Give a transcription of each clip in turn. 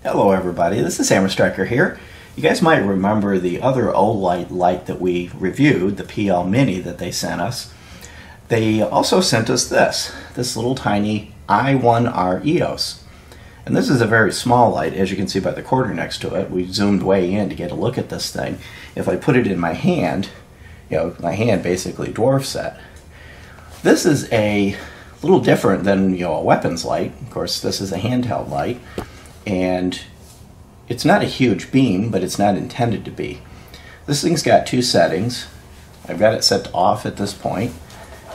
Hello everybody, this is Hammer Striker here. You guys might remember the other Olight light that we reviewed, the PL Mini that they sent us. They also sent us this little tiny i1R EOS. And this is a very small light, as you can see by the quarter next to it. We zoomed way in to get a look at this thing. If I put it in my hand, my hand basically dwarfs it. This is a little different than a weapons light. Of course, this is a handheld light. And it's not a huge beam, but it's not intended to be. This thing's got two settings. I've got it set to off at this point.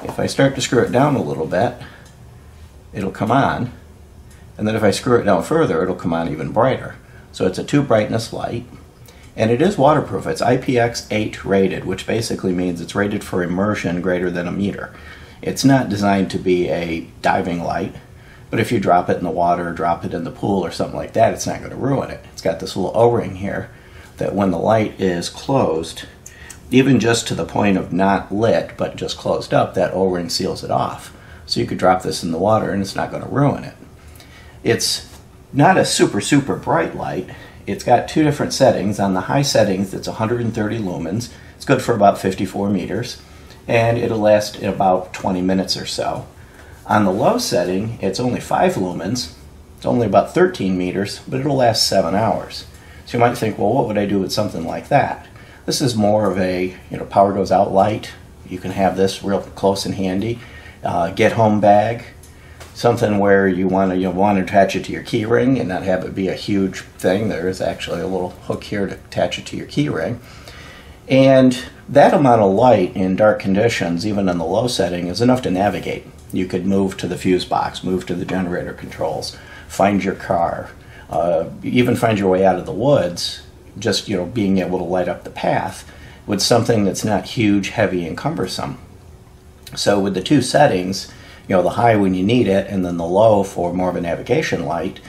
If I start to screw it down a little bit, it'll come on. And then if I screw it down further, it'll come on even brighter. So it's a 2 brightness light. And it is waterproof. It's IPX8 rated, which basically means it's rated for immersion greater than a meter. It's not designed to be a diving light. But if you drop it in the water, or drop it in the pool or something like that, it's not going to ruin it. It's got this little O-ring here that when the light is closed, even just to the point of not lit, but just closed up, that O-ring seals it off. So you could drop this in the water and it's not going to ruin it. It's not a super bright light. It's got two different settings. On the high settings, it's 130 lumens. It's good for about 54 meters. And it'll last about 20 minutes or so. On the low setting, it's only 5 lumens. It's only about 13 meters, but it'll last 7 hours. So you might think, well, what would I do with something like that? This is more of a power goes out light. You can have this real close and handy. Get home bag, something where you want to attach it to your key ring and not have it be a huge thing. There is actually a little hook here to attach it to your key ring. And that amount of light in dark conditions, even in the low setting, is enough to navigate. You could move to the fuse box, move to the generator controls, find your car, even find your way out of the woods, just being able to light up the path with something that's not huge, heavy, and cumbersome. So with the two settings, the high when you need it and then the low for more of a navigation light,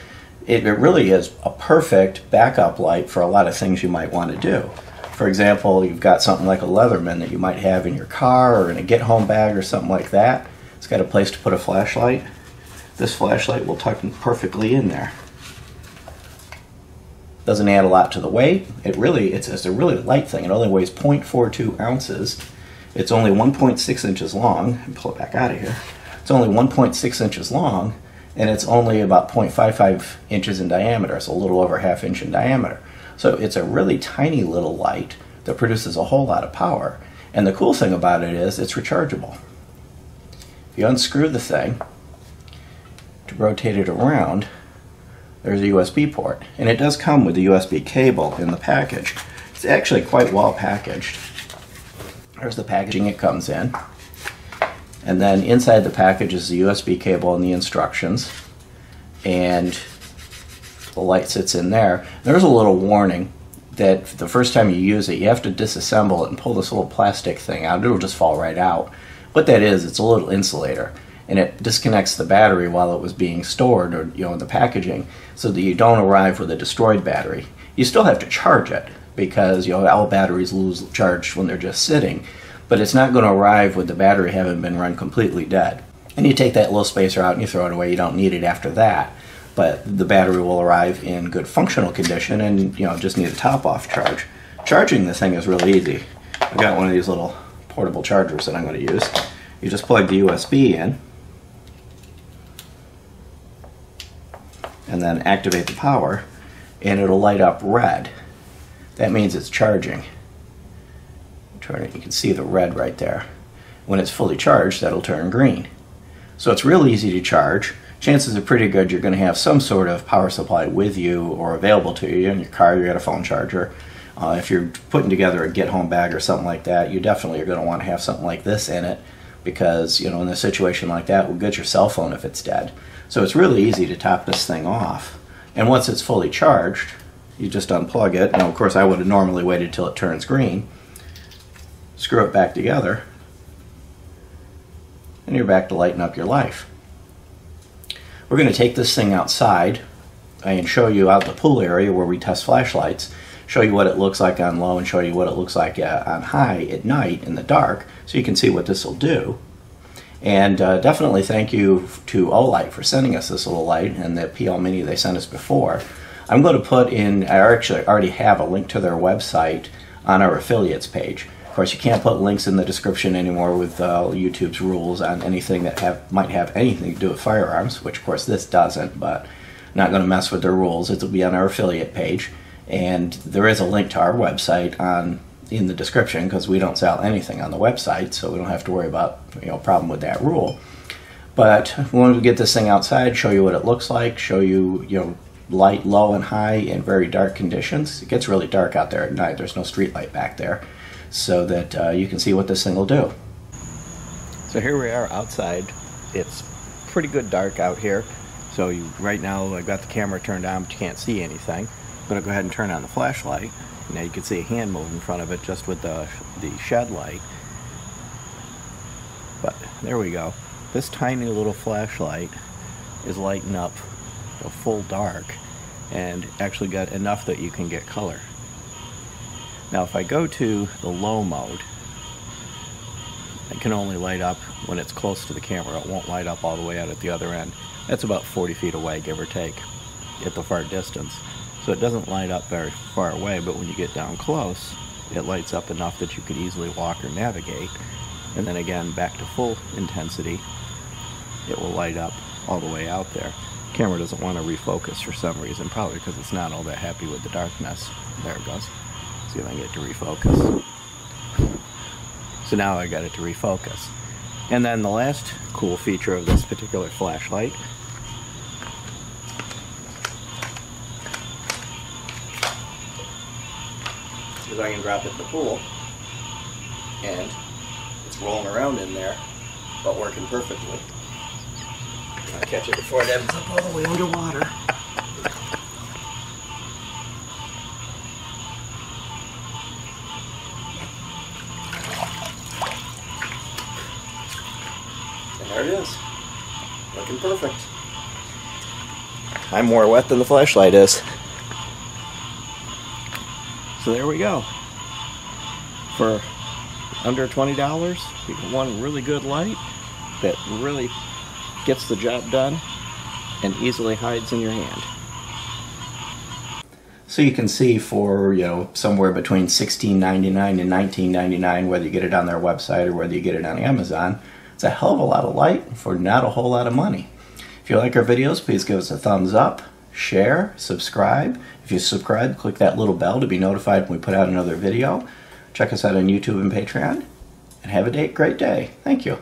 it really is a perfect backup light for a lot of things you might want to do. For example, you've got something like a Leatherman that you might have in your car or in a get-home bag or something like that. It's got a place to put a flashlight. This flashlight will tuck perfectly in there. Doesn't add a lot to the weight. It's a really light thing. It only weighs 0.42 ounces. It's only 1.6 inches long. Let me pull it back out of here. It's only 1.6 inches long, and it's only about 0.55 inches in diameter, so a little over ½ inch in diameter. So it's a really tiny little light that produces a whole lot of power. And the cool thing about it is it's rechargeable. If you unscrew the thing to rotate it around, there's a USB port. And it does come with a USB cable in the package. It's actually quite well packaged. There's the packaging it comes in. And then inside the package is the USB cable and the instructions. And the light sits in there. There's a little warning that the first time you use it, you have to disassemble it and pull this little plastic thing out. It'll just fall right out. What that is, it's a little insulator, and it disconnects the battery while it was being stored or in the packaging, so that you don't arrive with a destroyed battery. You still have to charge it because all batteries lose charge when they're just sitting, but it's not going to arrive with the battery having been run completely dead. And you take that little spacer out and you throw it away. You don't need it after that. But the battery will arrive in good functional condition and just need a top-off charge. Charging this thing is really easy. I've got one of these little portable chargers that I'm going to use. You just plug the USB in and then activate the power and it'll light up red. That means it's charging. You can see the red right there. When it's fully charged, that'll turn green. So it's real easy to charge. Chances are pretty good you're going to have some sort of power supply with you or available to you. In your car, you got a phone charger. If you're putting together a get-home bag or something like that, you definitely are going to want to have something like this in it because, in a situation like that, we'll get your cell phone if it's dead. So it's really easy to top this thing off. And once it's fully charged, you just unplug it. Now, of course, I would have normally waited till it turns green. Screw it back together, and you're back to lighting up your life. We're going to take this thing outside and show you out the pool area where we test flashlights, show you what it looks like on low and show you what it looks like on high at night in the dark so you can see what this will do. And definitely thank you to Olight for sending us this little light and the PL Mini they sent us before. I'm going to put in, I actually already have a link to their website on our affiliates page. Of course, you can't put links in the description anymore with YouTube's rules on anything that might have anything to do with firearms, which of course this doesn't, but I'm not going to mess with their rules. It'll be on our affiliate page, and there is a link to our website in the description because we don't sell anything on the website, so we don't have to worry about problem with that rule. But we wanted to get this thing outside, show you what it looks like, show you light, low, and high in very dark conditions. It gets really dark out there at night. There's no street light back there, so that you can see what this thing will do. So here we are outside. It's pretty good dark out here. So right now I've got the camera turned on, but you can't see anything. I'm going to go ahead and turn on the flashlight. Now you can see a hand move in front of it just with the shed light. But there we go. This tiny little flashlight is lighting up a full dark and actually got enough that you can get color. Now if I go to the low mode, it can only light up when it's close to the camera. It won't light up all the way out at the other end. That's about 40 feet away, give or take, at the far distance. So it doesn't light up very far away, but when you get down close, it lights up enough that you could easily walk or navigate. And then again, back to full intensity, it will light up all the way out there. The camera doesn't want to refocus for some reason, probably because it's not all that happy with the darkness. There it goes. See if I can get it to refocus. So now I got it to refocus. And then the last cool feature of this particular flashlight is I can drop it in the pool and it's rolling around in there, but working perfectly. I'll catch it before it ends up all the way underwater. And there it is. Looking perfect. I'm more wet than the flashlight is. So there we go. For under $20, you get one really good light that really gets the job done and easily hides in your hand. So you can see for somewhere between $16.99 and $19.99, whether you get it on their website or whether you get it on Amazon, it's a hell of a lot of light for not a whole lot of money. If you like our videos, please give us a thumbs up, share, subscribe. If you subscribe, click that little bell to be notified when we put out another video. Check us out on YouTube and Patreon, and have a great day. Thank you.